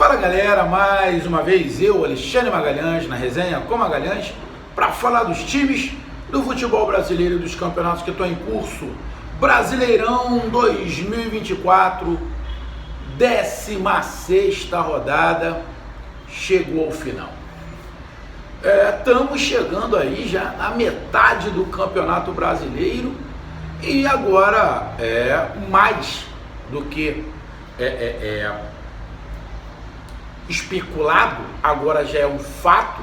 Fala galera, mais uma vez eu, Alexandre Magalhães, na resenha com Magalhães, para falar dos times do futebol brasileiro e dos campeonatos que estão em curso. Brasileirão 2024, 16ª rodada, chegou ao final. Estamos chegando aí já na metade do Campeonato Brasileiro e agora mais do que especulado, agora já é um fato,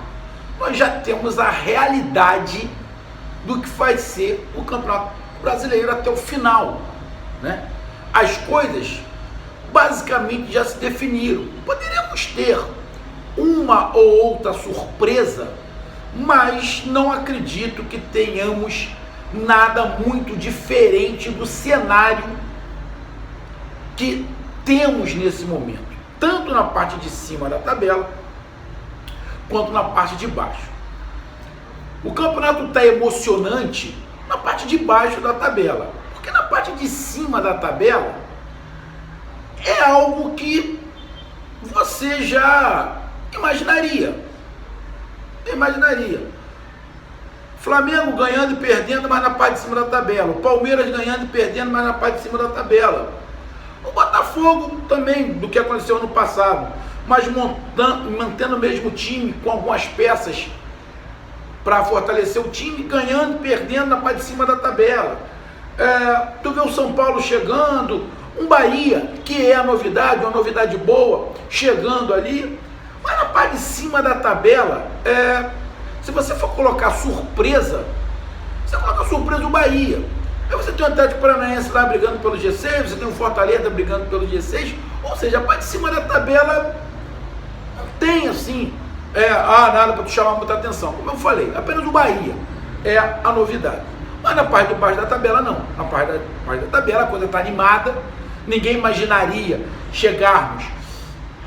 nós já temos a realidade do que vai ser o Campeonato Brasileiro até o final, né? As coisas basicamente já se definiram. Poderíamos ter uma ou outra surpresa, mas não acredito que tenhamos nada muito diferente do cenário que temos nesse momento, tanto na parte de cima da tabela, quanto na parte de baixo. O campeonato está emocionante na parte de baixo da tabela, porque na parte de cima da tabela é algo que você já imaginaria. Flamengo ganhando e perdendo, mas na parte de cima da tabela. O Palmeiras ganhando e perdendo, mas na parte de cima da tabela. O Botafogo também, do que aconteceu ano passado, mas mantendo o mesmo time com algumas peças para fortalecer o time, ganhando e perdendo na parte de cima da tabela. Tu vê o São Paulo chegando, um Bahia, que é a novidade, uma novidade boa, chegando ali, mas na parte de cima da tabela, se você for colocar surpresa, você coloca surpresa o Bahia. Aí você tem o Atlético Paranaense lá brigando pelo G6, você tem o Fortaleza brigando pelo G6, ou seja, a parte de cima da tabela não tem assim, nada para tu chamar muita atenção. Como eu falei, apenas o Bahia é a novidade. Mas na parte de baixo da tabela não. Na parte da tabela a coisa está animada, ninguém imaginaria chegarmos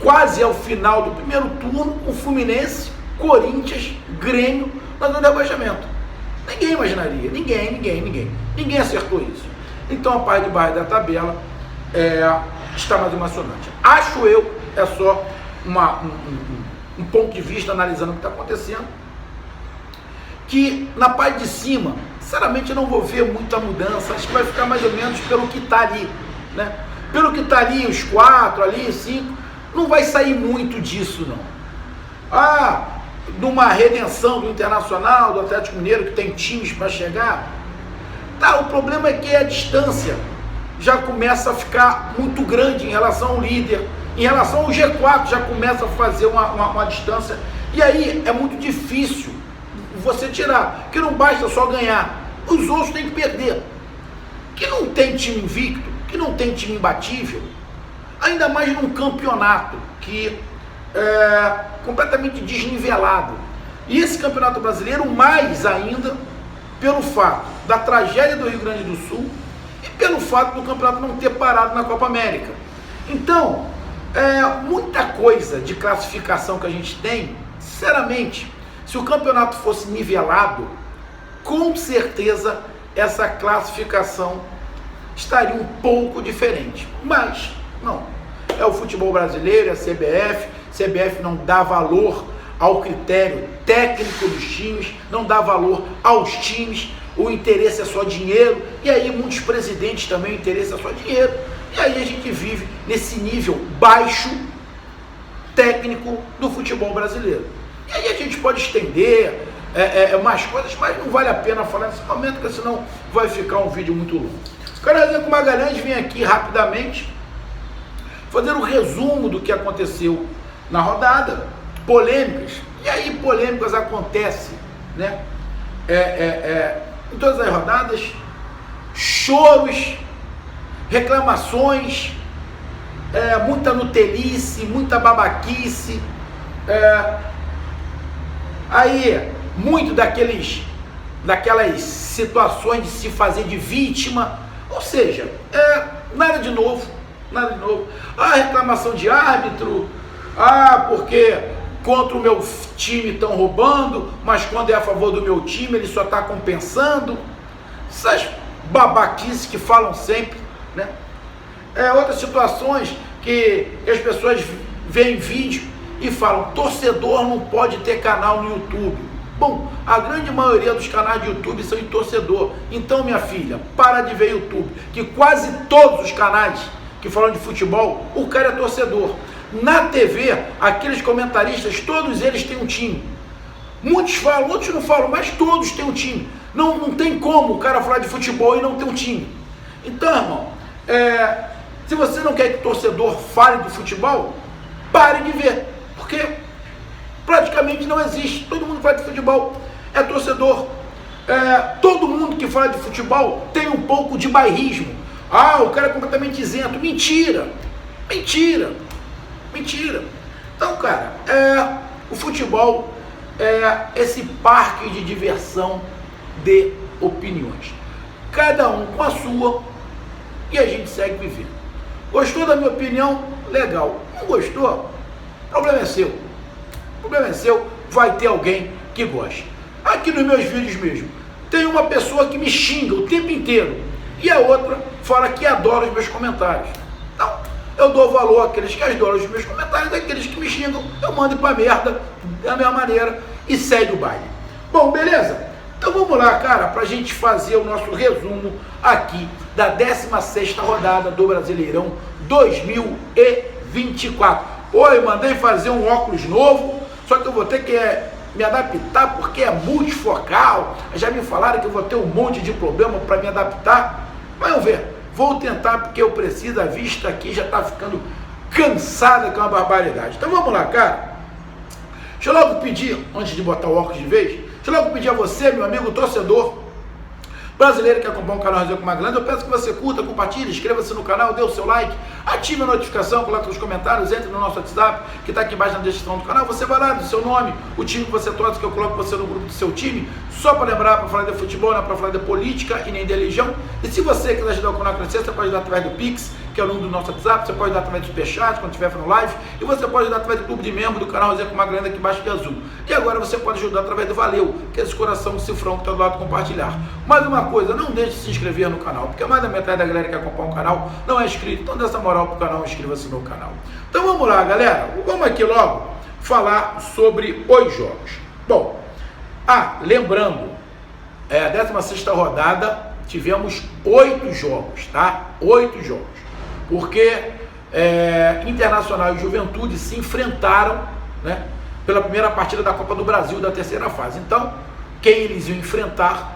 quase ao final do primeiro turno com Fluminense, Corinthians, Grêmio na zona de rebaixamento. Ninguém imaginaria, ninguém acertou isso. Então a parte de baixo da tabela está mais emocionante. Acho eu, é só um ponto de vista analisando o que está acontecendo, que na parte de cima, sinceramente eu não vou ver muita mudança, acho que vai ficar mais ou menos pelo que está ali, né? Pelo que está ali, os 4 ali, 5, não vai sair muito disso não. De uma redenção do Internacional, do Atlético Mineiro, que tem times para chegar, o problema é que a distância já começa a ficar muito grande em relação ao líder, em relação ao G4 já começa a fazer uma distância, e aí é muito difícil você tirar, porque não basta só ganhar, os outros têm que perder, que não tem time invicto, que não tem time imbatível, ainda mais num campeonato que completamente desnivelado. E esse campeonato brasileiro, mais ainda, pelo fato da tragédia do Rio Grande do Sul e pelo fato do campeonato não ter parado na Copa América. Então, muita coisa de classificação que a gente tem, sinceramente, se o campeonato fosse nivelado, com certeza essa classificação estaria um pouco diferente. Mas, não. É o futebol brasileiro, é a CBF não dá valor ao critério técnico dos times, não dá valor aos times, o interesse é só dinheiro, e aí muitos presidentes também o interesse é só dinheiro, e aí a gente vive nesse nível baixo técnico do futebol brasileiro. E aí a gente pode estender mais coisas, mas não vale a pena falar nesse momento, porque senão vai ficar um vídeo muito longo. Cara, com Magalhães vem aqui rapidamente fazer um resumo do que aconteceu na rodada, polêmicas, e aí polêmicas acontecem, né? Em todas as rodadas, choros, reclamações, muita nutelice, muita babaquice, aí muito daquelas situações de se fazer de vítima, ou seja, nada de novo. Reclamação de árbitro, porque contra o meu time estão roubando, mas quando é a favor do meu time ele só está compensando. Essas babaquices que falam sempre, né? Outras situações que as pessoas veem vídeo e falam: torcedor não pode ter canal no YouTube. Bom, a grande maioria dos canais de YouTube são de torcedor. Então, minha filha, para de ver YouTube, que quase todos os canais que falam de futebol, o cara é torcedor. Na TV, aqueles comentaristas, todos eles têm um time. Muitos falam, outros não falam, mas todos têm um time. Não tem como o cara falar de futebol e não ter um time. Então, irmão, se você não quer que o torcedor fale de futebol, pare de ver, porque praticamente não existe. Todo mundo que fala de futebol é torcedor. Todo mundo que fala de futebol tem um pouco de bairrismo. O cara é completamente isento. Mentira. Então, cara, o futebol é esse parque de diversão de opiniões. Cada um com a sua, e a gente segue vivendo. Gostou da minha opinião? Legal. Não gostou? O problema é seu. Vai ter alguém que goste. Aqui nos meus vídeos mesmo, tem uma pessoa que me xinga o tempo inteiro, e a outra fala que adora os meus comentários. Então, eu dou valor àqueles que adoram os meus comentários, àqueles que me xingam, eu mando pra merda da minha maneira e segue o baile. Bom, beleza? Então vamos lá, cara, pra gente fazer o nosso resumo aqui da 16ª rodada do Brasileirão 2024. Oi, mandei fazer um óculos novo, só que eu vou ter que me adaptar porque é multifocal. Já me falaram que eu vou ter um monte de problema para me adaptar. Vamos ver. Vou tentar porque eu preciso. A vista aqui já está ficando cansada, que é uma barbaridade. Então vamos lá, cara. Deixa eu logo pedir, antes de botar o óculos de vez, deixa eu logo pedir a você, meu amigo torcedor brasileiro que acompanha o canal Resenha com Maglândia, eu peço que você curta, compartilhe, inscreva-se no canal, dê o seu like, ative a notificação, coloque nos comentários, entre no nosso WhatsApp, que está aqui embaixo na descrição do canal. Você vai lá, do seu nome, o time que você torce, que eu coloco você no grupo do seu time, só para lembrar, para falar de futebol, não é para falar de política e nem de religião. E se você quiser ajudar o canal a crescer, você pode ajudar através do Pix, que é o número do nosso WhatsApp, você pode ajudar através do Superchat, quando estiver no live, e você pode ajudar através do clube de membro do canal Resenha com Maglândia, aqui embaixo de azul. E agora você pode ajudar através do Valeu, que é esse coração de cifrão que está do lado do compartilhar. Mais uma coisa, não deixe de se inscrever no canal, porque mais da metade da galera que acompanha o canal não é inscrito. Então dê essa moral pro canal, inscreva-se no canal. Então vamos lá, galera, vamos aqui logo falar sobre os jogos. Bom, lembrando, a 16ª rodada tivemos 8 jogos, tá? 8 jogos, porque Internacional e Juventude se enfrentaram, né, pela primeira partida da Copa do Brasil da terceira fase. Então, quem eles iam enfrentar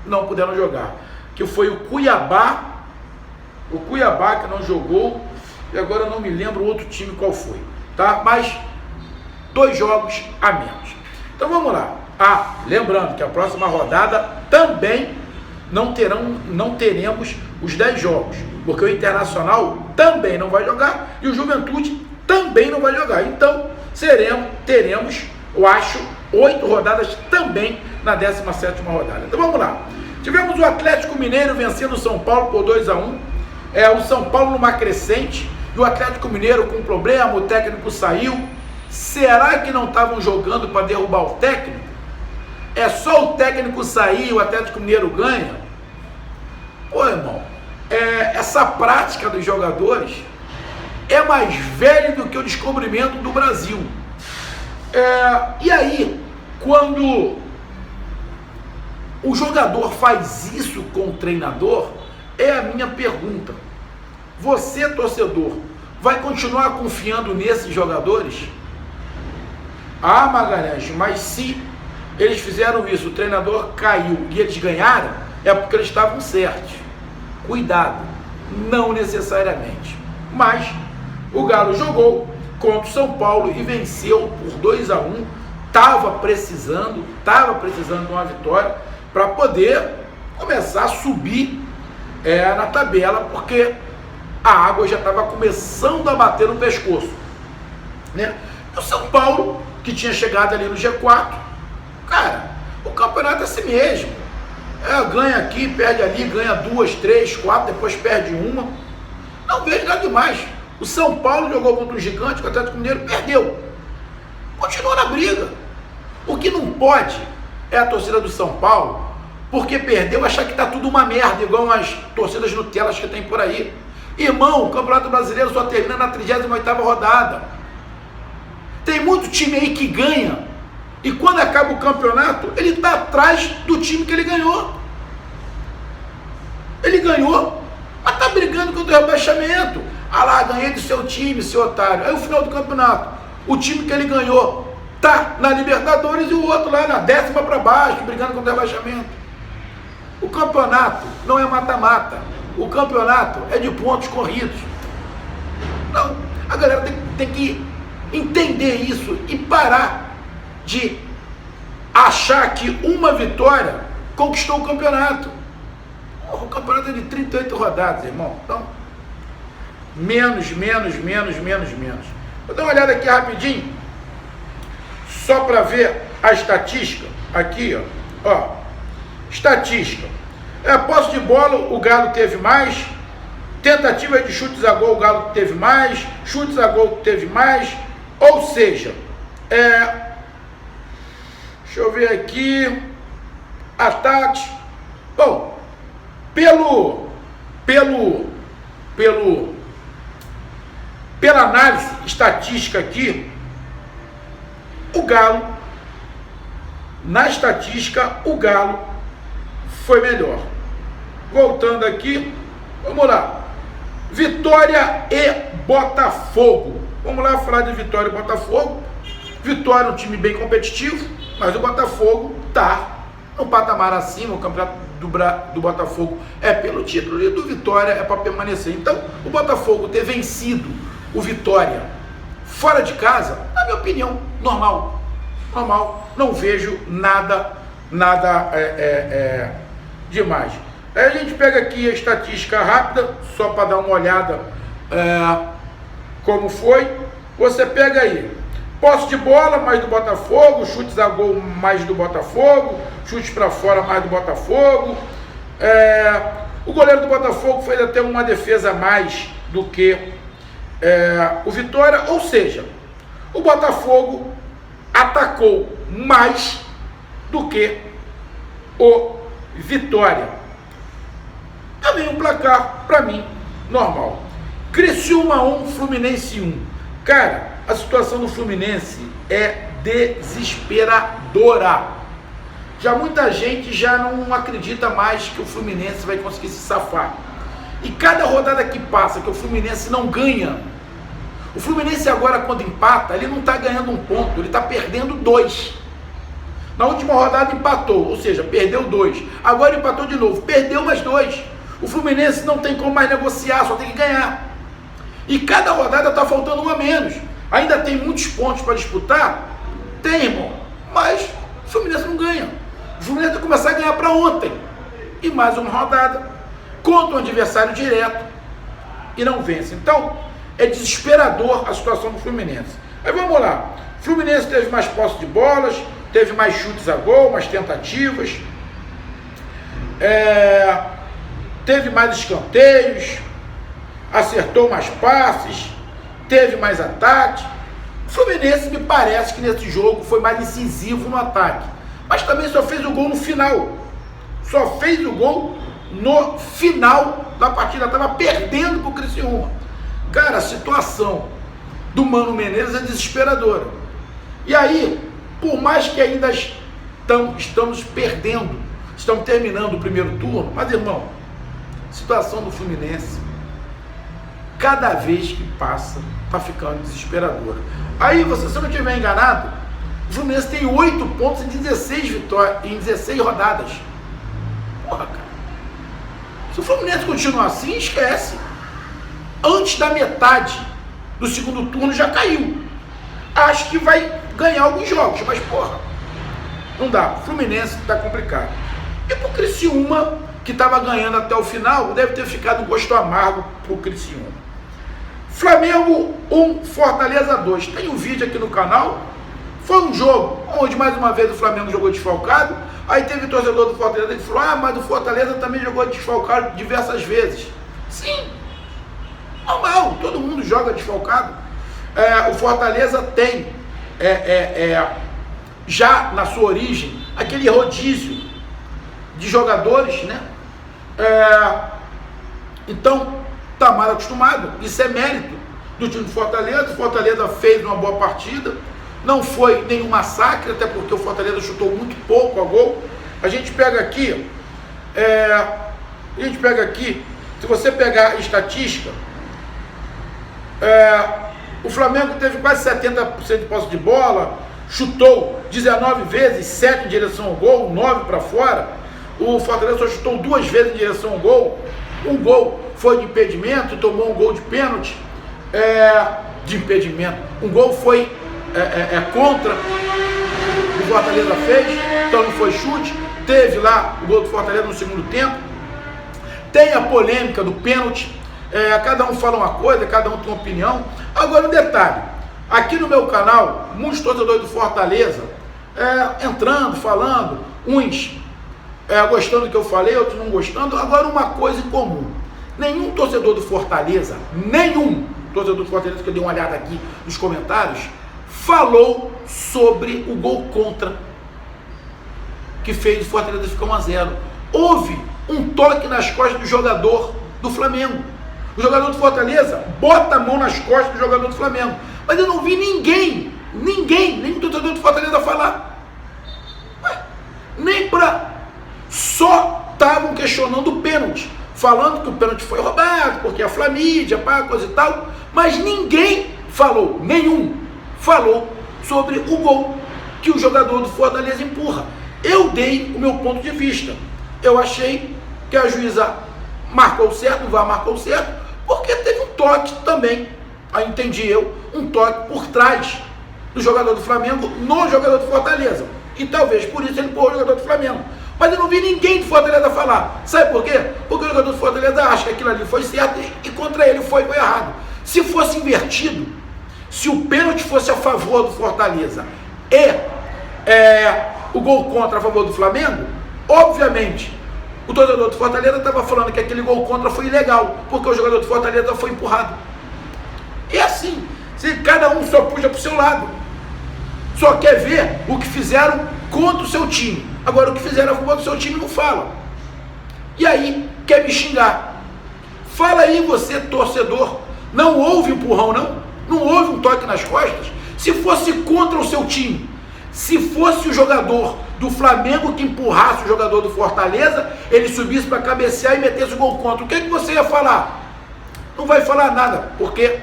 não puderam jogar, que foi o Cuiabá que não jogou, e agora eu não me lembro o outro time qual foi, tá? Mas 2 jogos a menos. Então vamos lá. Lembrando que a próxima rodada também não teremos os 10 jogos, porque o Internacional também não vai jogar e o Juventude também não vai jogar. Então teremos, eu acho, 8 rodadas também na 17ª rodada. Então vamos lá. Tivemos o Atlético Mineiro vencendo o São Paulo por 2-1. O São Paulo numa crescente e o Atlético Mineiro com problema, o técnico saiu. Será que não estavam jogando para derrubar o técnico? É só o técnico sair e o Atlético Mineiro ganha? Pô, irmão, essa prática dos jogadores é mais velha do que o descobrimento do Brasil. E aí, quando o jogador faz isso com o treinador, é a minha pergunta: você, torcedor, vai continuar confiando nesses jogadores? Magalhães, mas se eles fizeram isso, o treinador caiu e eles ganharam, é porque eles estavam certos. Cuidado, não necessariamente. Mas o Galo jogou contra o São Paulo e venceu por 2-1. Estava precisando de uma vitória para poder começar a subir na tabela, porque a água já estava começando a bater no pescoço, né? E o São Paulo, que tinha chegado ali no G4, cara, o campeonato é assim mesmo. Ganha aqui, perde ali, ganha 2, 3, 4, depois perde uma. Não vejo nada demais. O São Paulo jogou contra o gigante, o Atlético Mineiro perdeu. Continua na briga. O que não pode é a torcida do São Paulo, porque perdeu, achar que tá tudo uma merda, igual as torcidas Nutelas que tem por aí. Irmão, o Campeonato Brasileiro só termina na 38ª rodada. Tem muito time aí que ganha, e quando acaba o campeonato, ele está atrás do time que ele ganhou. Ele ganhou, mas está brigando contra o rebaixamento. Ah lá, ganhei do seu time, seu otário. Aí no final do campeonato, o time que ele ganhou tá na Libertadores e o outro lá na 10ª para baixo, brigando contra o rebaixamento. O campeonato não é mata-mata. O campeonato é de pontos corridos. Então, a galera tem que entender isso e parar de achar que uma vitória conquistou o campeonato. O campeonato é de 38 rodadas, irmão. Então, menos. Vou dar uma olhada aqui rapidinho, só para ver a estatística. Aqui, ó. Estatística. Posse de bola, o Galo teve mais. Tentativa de chutes a gol, o Galo teve mais. Chutes a gol teve mais. Ou seja, deixa eu ver aqui. Ataques. Bom, pela análise estatística aqui, o Galo, na estatística, o Galo foi melhor. Voltando aqui, vamos lá. Vitória e Botafogo. Vamos lá falar de Vitória e Botafogo. Vitória é um time bem competitivo, mas o Botafogo está no patamar acima. O campeonato do Botafogo é pelo título e do Vitória é para permanecer. Então, o Botafogo ter vencido o Vitória fora de casa, na minha opinião, normal. Não vejo nada demais. Aí a gente pega aqui a estatística rápida, só para dar uma olhada como foi. Você pega aí, posse de bola mais do Botafogo, chutes a gol mais do Botafogo, chutes para fora mais do Botafogo. O goleiro do Botafogo fez até uma defesa a mais do que o Vitória, ou seja, o Botafogo atacou mais do que o Vitória. Também um placar, para mim, normal. Criciúma 1, Fluminense 1. Cara, a situação do Fluminense é desesperadora. Já muita gente já não acredita mais que o Fluminense vai conseguir se safar. E cada rodada que passa que o Fluminense não ganha, o Fluminense agora quando empata, ele não está ganhando um ponto, ele está perdendo 2. Na última rodada empatou, ou seja, perdeu 2. Agora empatou de novo, perdeu mais 2. O Fluminense não tem como mais negociar, só tem que ganhar. E cada rodada está faltando um a menos. Ainda tem muitos pontos para disputar? Tem, irmão. Mas o Fluminense não ganha. O Fluminense vai começar a ganhar para ontem. E mais uma rodada. Contra um adversário direto. E não vence. Então, é desesperador a situação do Fluminense. Aí vamos lá. O Fluminense teve mais posse de bolas, teve mais chutes a gol, mais tentativas. Teve mais escanteios, acertou mais passes, teve mais ataques. O Fluminense me parece que nesse jogo foi mais incisivo no ataque, mas também só fez o gol no final. Só fez o gol no final da partida, estava perdendo para o Criciúma. Cara, a situação do Mano Menezes é desesperadora. E aí, por mais que ainda estamos perdendo, estamos terminando o primeiro turno, mas irmão, situação do Fluminense, cada vez que passa, está ficando desesperadora. Aí, se eu não estiver enganado, o Fluminense tem 8 pontos em 16 vitórias, em 16 rodadas. Porra, cara. Se o Fluminense continuar assim, esquece. Antes da metade do segundo turno já caiu. Acho que vai ganhar alguns jogos, mas porra, não dá. O Fluminense está complicado. E pro Criciúma, que estava ganhando até o final, deve ter ficado um gosto amargo pro Criciúma. Flamengo 1, Fortaleza 2. Tem um vídeo aqui no canal. Foi um jogo onde mais uma vez o Flamengo jogou desfalcado. Aí teve torcedor do Fortaleza que falou: mas o Fortaleza também jogou desfalcado diversas vezes. Sim, normal, todo mundo joga desfalcado. O Fortaleza tem já na sua origem aquele rodízio de jogadores, né? Então está mal acostumado. Isso é mérito do time do Fortaleza. O Fortaleza fez uma boa partida. não foi nenhum massacre, até porque o Fortaleza chutou muito pouco a gol. A gente pega aqui, se você pegar a estatística, o Flamengo teve quase 70% de posse de bola, chutou 19 vezes, 7 em direção ao gol, 9 para fora. O Fortaleza só chutou 2 vezes em direção ao gol. Um gol foi de impedimento e tomou um gol de pênalti, de impedimento. Um gol foi contra, o Fortaleza fez, então não foi chute. Teve lá o gol do Fortaleza no segundo tempo. Tem a polêmica do pênalti. Cada um fala uma coisa, cada um tem uma opinião. Agora um detalhe, aqui no meu canal, muitos torcedores do Fortaleza entrando, falando, uns gostando do que eu falei, outros não gostando. Agora uma coisa em comum, nenhum torcedor do Fortaleza que eu dei uma olhada aqui nos comentários, falou sobre o gol contra que fez o Fortaleza ficar 1-0. Houve um toque nas costas do jogador do Flamengo. O jogador do Fortaleza bota a mão nas costas do jogador do Flamengo. Mas eu não vi ninguém, nem torcedor do Fortaleza falar. Nem para... Só estavam questionando o pênalti, falando que o pênalti foi roubado, porque a Flamídia, coisa e tal. Mas ninguém falou, nenhum falou sobre o gol que o jogador do Fortaleza empurra. Eu dei o meu ponto de vista. Eu achei que a juíza marcou certo, o VAR marcou certo, porque teve um toque também, aí entendi eu, um toque por trás do jogador do Flamengo no jogador do Fortaleza. E talvez por isso ele empurrou o jogador do Flamengo. Mas eu não vi ninguém do Fortaleza falar. Sabe por quê? Porque o jogador do Fortaleza acha que aquilo ali foi certo e contra ele foi errado. Se fosse invertido, se o pênalti fosse a favor do Fortaleza e o gol contra a favor do Flamengo, obviamente o torcedor do Fortaleza estava falando que aquele gol contra foi ilegal, porque o jogador do Fortaleza foi empurrado. E assim, se cada um só puxa para o seu lado, só quer ver o que fizeram contra o seu time. Agora o que fizeram a favor do seu time não fala. E aí quer me xingar. Fala aí você, torcedor, não houve empurrão não houve um toque nas costas. Se fosse contra o seu time, se fosse o jogador do Flamengo que empurrasse o jogador do Fortaleza, ele subisse para cabecear e metesse o gol contra, o que você ia falar? Não vai falar nada, porque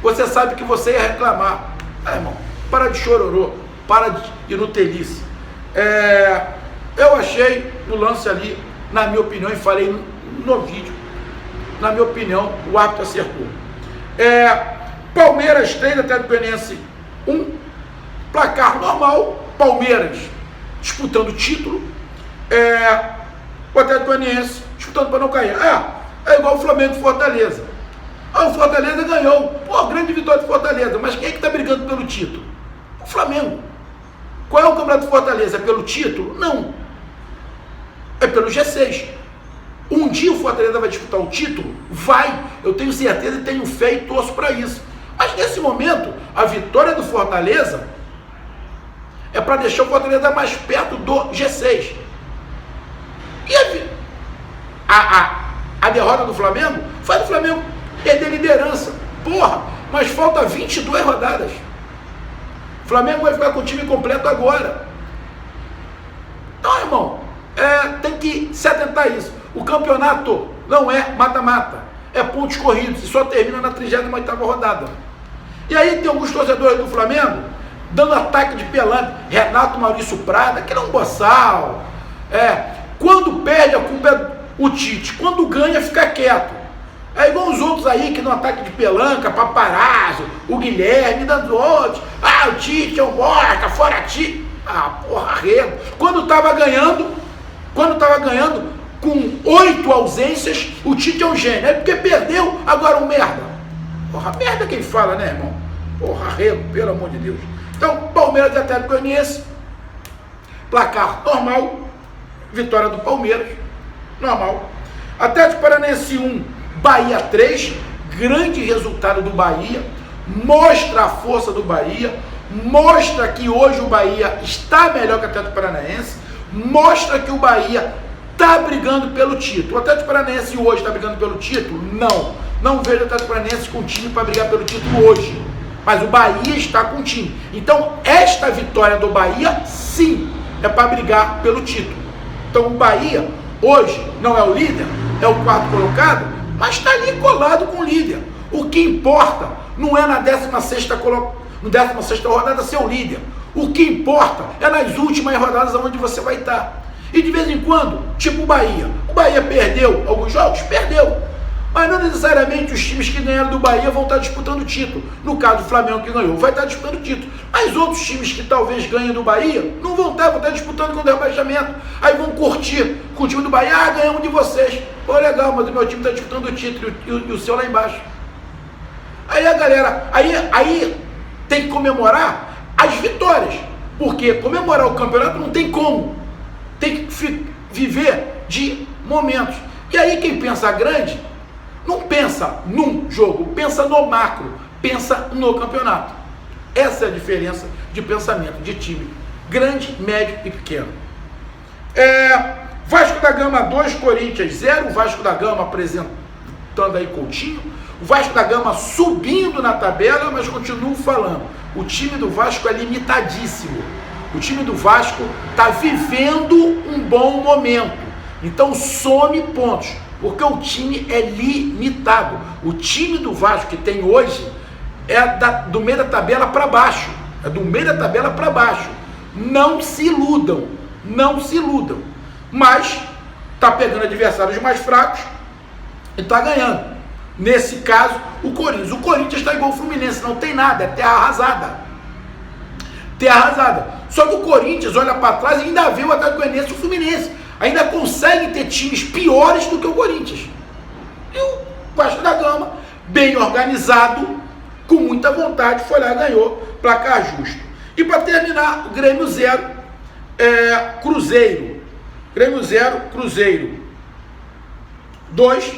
você sabe que você ia reclamar. Irmão, para de chororô, para de inutelice. Eu achei no lance ali, na minha opinião, e falei no vídeo, na minha opinião, o árbitro acertou. Palmeiras 3, Atlético Goianiense 1, placar normal, Palmeiras disputando o título, o Atlético Goianiense disputando para não cair. É igual o Flamengo e Fortaleza. O Fortaleza ganhou, grande vitória do Fortaleza, mas quem é que está brigando pelo título? O Flamengo. Qual é o campeonato do Fortaleza? É pelo título? Não. É pelo G6. Um dia o Fortaleza vai disputar o título? Vai. Eu tenho certeza e tenho fé e torço para isso. Mas nesse momento, a vitória do Fortaleza é para deixar o Fortaleza mais perto do G6. E a derrota do Flamengo faz o Flamengo perder liderança. Mas falta 22 rodadas. O Flamengo vai ficar com o time completo agora. Então, irmão, tem que se atentar a isso. O campeonato não é mata-mata, é pontos corridos e só termina na 38ª rodada. E aí tem alguns torcedores do Flamengo dando ataque de pelanca. Renato Maurício Prada, que é um boçal. Quando perde, a culpa é o Tite. Quando ganha, fica quieto. É igual os outros aí que dão ataque de pelanca, Paparazzo, o dando outros. O Tite é um bosta, fora Tite. Arrego. Quando tava ganhando com 8 ausências, o Tite é um gênio. É porque perdeu, agora um merda. Merda quem fala, né, irmão? Arrego, pelo amor de Deus. Então, Palmeiras e Atlético Goianiense, placar normal, vitória do Palmeiras, normal. Atlético Paranaense 1, Bahia 3, grande resultado do Bahia, mostra a força do Bahia, mostra que hoje o Bahia está melhor que o Atlético Paranaense, mostra que o Bahia está brigando pelo título. O Atlético Paranaense hoje está brigando pelo título? Não vejo o Atlético Paranaense com time para brigar pelo título hoje. mas o Bahia está com o time. Então, esta vitória do Bahia, sim, é para brigar pelo título. Então, o Bahia, hoje, não é o líder, é o quarto colocado, mas está ali colado com o líder. O que importa não é na 16ª rodada ser o líder. O que importa é nas últimas rodadas onde você vai estar. E de vez em quando, tipo o Bahia. O Bahia perdeu alguns jogos? Perdeu. Mas não necessariamente os times que ganharam do Bahia vão estar disputando o título. No caso do Flamengo que ganhou, vai estar disputando o título. Mas outros times que talvez ganhem do Bahia, não vão estar disputando com o rebaixamento. Aí vão curtir com o time do Bahia. Ah, ganhamos de vocês. Pô, legal, mas o meu time está disputando o título e o seu lá embaixo. Aí a galera, aí tem que comemorar as vitórias. Porque comemorar o campeonato não tem como. Tem que viver de momentos. E aí quem pensa grande, não pensa num jogo, pensa no macro, pensa no campeonato. Essa é a diferença de pensamento de time grande, médio e pequeno. Vasco da Gama 2, Corinthians 0, Vasco da Gama apresentando aí Coutinho, o Vasco da Gama subindo na tabela, mas continuo falando, o time do Vasco é limitadíssimo. O time do Vasco está vivendo um bom momento. Então some pontos, porque o time é limitado. O time do Vasco que tem hoje é do meio da tabela para baixo. É do meio da tabela para baixo. Não se iludam. Não se iludam. Mas está pegando adversários mais fracos e está ganhando. Nesse caso, o Corinthians. O Corinthians está igual o Fluminense, não tem nada, é terra arrasada. Terra arrasada. Só que o Corinthians olha para trás e ainda vê o Atlético Goianiense e o Fluminense. Ainda consegue ter times piores do que o Corinthians. E o Vasco da Gama, bem organizado, com muita vontade, foi lá e ganhou, placar justo. E para terminar, o Grêmio 0, Cruzeiro. Grêmio 0, Cruzeiro 2.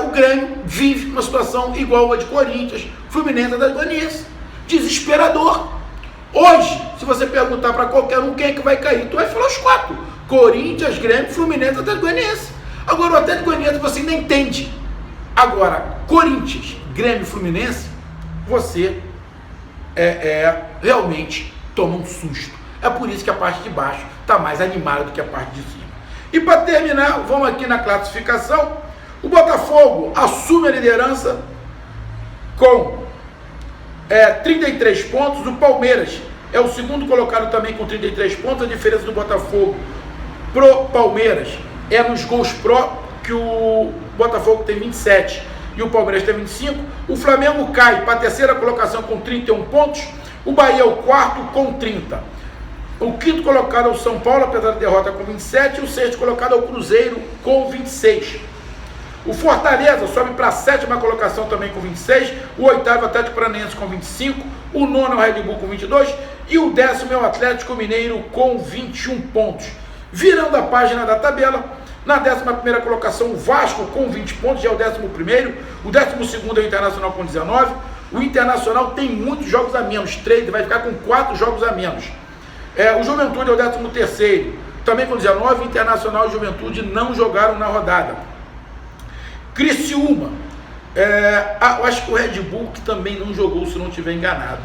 O Grêmio vive uma situação igual a de Corinthians, Fluminense, Atlético Goianiense. Desesperador. Hoje, se você perguntar para qualquer um quem é que vai cair, tu vai falar os 4. Corinthians, Grêmio, Fluminense, Atlético Goianiense. Agora o Atlético Goianiense você ainda entende. Agora, Corinthians, Grêmio e Fluminense, você realmente toma um susto. É por isso que a parte de baixo está mais animada do que a parte de cima. E para terminar, vamos aqui na classificação. O Botafogo assume a liderança com 33 pontos. O Palmeiras é o segundo colocado também com 33 pontos. A diferença do Botafogo pro Palmeiras é nos gols pró, que o Botafogo tem 27 e o Palmeiras tem 25. O Flamengo cai para a terceira colocação com 31 pontos. O Bahia é o quarto com 30. O quinto colocado é o São Paulo, apesar da derrota, com 27. E o sexto colocado é o Cruzeiro com 26. O Fortaleza sobe para a sétima colocação também com 26. O oitavo Atlético Paranaense com 25. O nono é o Red Bull com 22. E o décimo é o Atlético Mineiro com 21 pontos. Virando a página da tabela, na 11ª colocação o Vasco com 20 pontos, já é o 11º. O 12º é o Internacional com 19. O Internacional tem muitos jogos a menos, 3, vai ficar com 4 jogos a menos. O Juventude é o 13º, também com 19. Internacional e Juventude não jogaram na rodada. Criciúma, eu acho que o Red Bull que também não jogou, se não estiver enganado.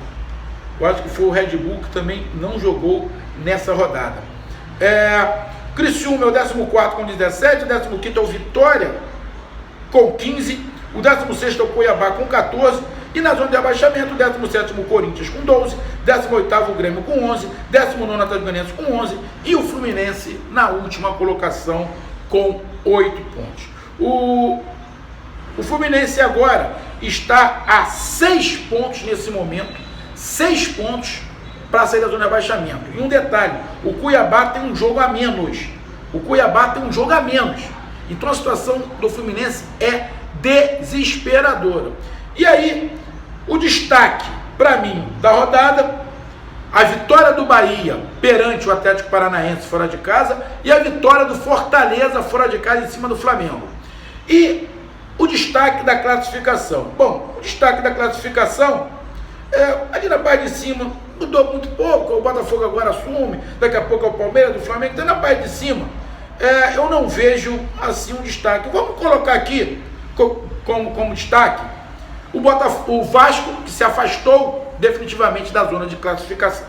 Eu acho que foi o Red Bull que também não jogou nessa rodada. Criciúma é o 14º com 17, o 15º é o Vitória com 15, o 16º é o Cuiabá com 14, e na zona de abaixamento, o 17º o Corinthians com 12, 18º o Grêmio com 11, 19º o Atlético Goianiense com 11, e o Fluminense na última colocação com 8 pontos. O Fluminense agora está a 6 pontos nesse momento, 6 pontos para sair da zona de abaixamento. E um detalhe, o Cuiabá tem um jogo a menos. Então a situação do Fluminense é desesperadora. E aí, o destaque para mim da rodada, a vitória do Bahia perante o Atlético Paranaense fora de casa e a vitória do Fortaleza fora de casa em cima do Flamengo. E o destaque da classificação. Bom, o destaque da classificação ali na parte de cima mudou muito pouco. O Botafogo agora assume, daqui a pouco é o Palmeiras, do Flamengo. Então na parte de cima eu não vejo assim um destaque. Vamos colocar aqui como destaque o Vasco, que se afastou definitivamente da zona de classificação,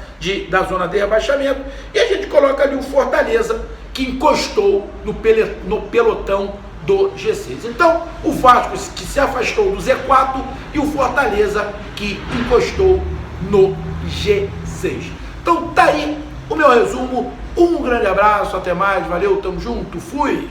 da zona de rebaixamento, e a gente coloca ali o Fortaleza, que encostou no pelotão do G6. Então, o Vasco, que se afastou do Z4, e o Fortaleza, que encostou no G6. Então, tá aí o meu resumo. Um grande abraço, até mais, valeu, tamo junto, fui!